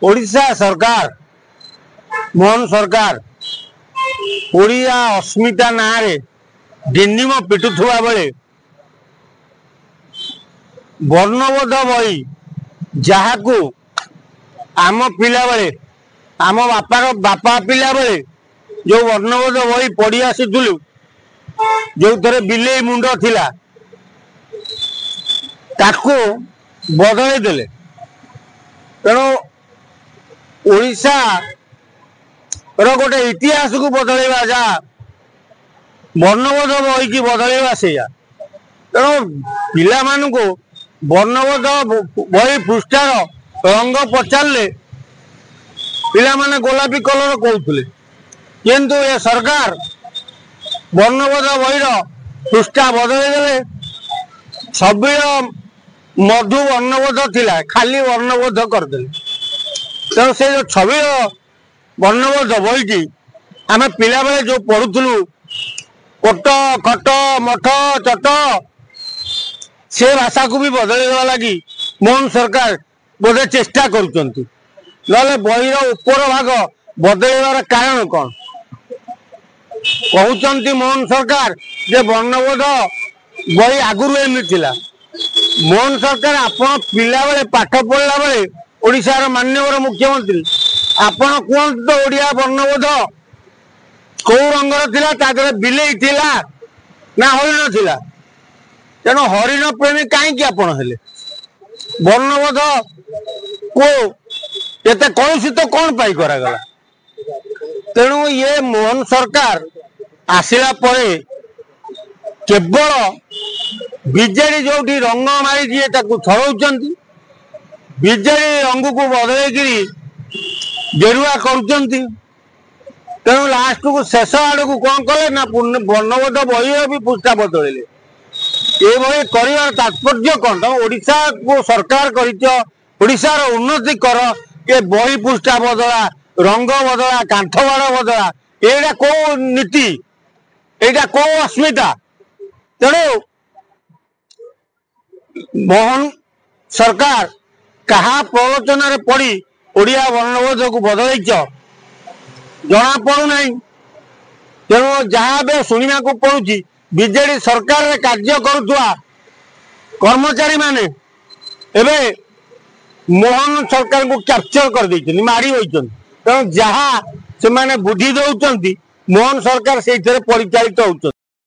ओडिशा सरकार मोहन सरकार ओडिया अस्मिता ना डिंडिम पिटुवा बेले वर्णबोध बही जहाकू आम पिला बेले आम बापार बापा पिला बेले जो वर्णबोध बही पढ़ी आसुलु जो थे बिले मुंड थिला ताकू बदल देले तेणु ओडिशा गोटे इतिहास को बदलवा जहाँ वर्णबोध बही की बदलवा से तेणु पिला मानू वर्णबोध बही पृष्ठार रंग पचारे पिला माने गोलापी कलर कहते किंतु ये सरकार वर्णबोध बहीर पृष्ठा बदलदेले छविर मधु वर्णबोध थिला खाली वर्णबोध करदे तेणु से जो छविर वर्णबोध बही आम पिला बेले जो पढ़ुलु कोट खट मठ चट से भाषा को भी बदलवा लगी मोहन सरकार बोधे चेष्टा करुँच बहीर उपर भाग बदलवार कारण कौन कहते मोहन सरकार जे वर्णबोध बही आगुरी एमती मोहन सरकार आपण पिला बेले पाठ पढ़ला बेले ओडिशार माननीय मुख्यमंत्री आपण कहते तो ओडिया वर्णबोध कौ रंगर थिला तादरे बिलेई थिला ना हरिण थिला तेणु हरिण प्रेमी कहीं आपण हेले वर्णबोध को एते कलुषित तो कौन पाई करागला तेणु ये मोहन सरकार आसिला परे केवल बीजेडी जो रंग मारी छड़ौंट बीजेडी रंग को बदल गेरुआ कर तेणु लास्ट को शेष आड़ को कौन कले ना वर्णबोध बही भी पृष्ठा बदल ये कर तात्पर्य कौन तुम ओडिशा को सरकार कर उन्नति कर ये बही पृष्ठा बदला रंग बदला कांथ बाड़ बदला ये कौ नीति यहाँ कौ अस्मिता तेणु मोहन सरकार कहा प्रवचन पड़ी ओडिया वर्णबोध को बदल जना पड़ूना तेणु जहाँ भी शुणा को पड़ुची बीजेडी सरकार रे कार्य करुवा कर्मचारी माने एबे मोहन सरकार को कैप्चर कर देइछन मारी होइछन तेणु जहाँ से माने बुद्धि दउछंती मोहन सरकार से परिचालित होउछन।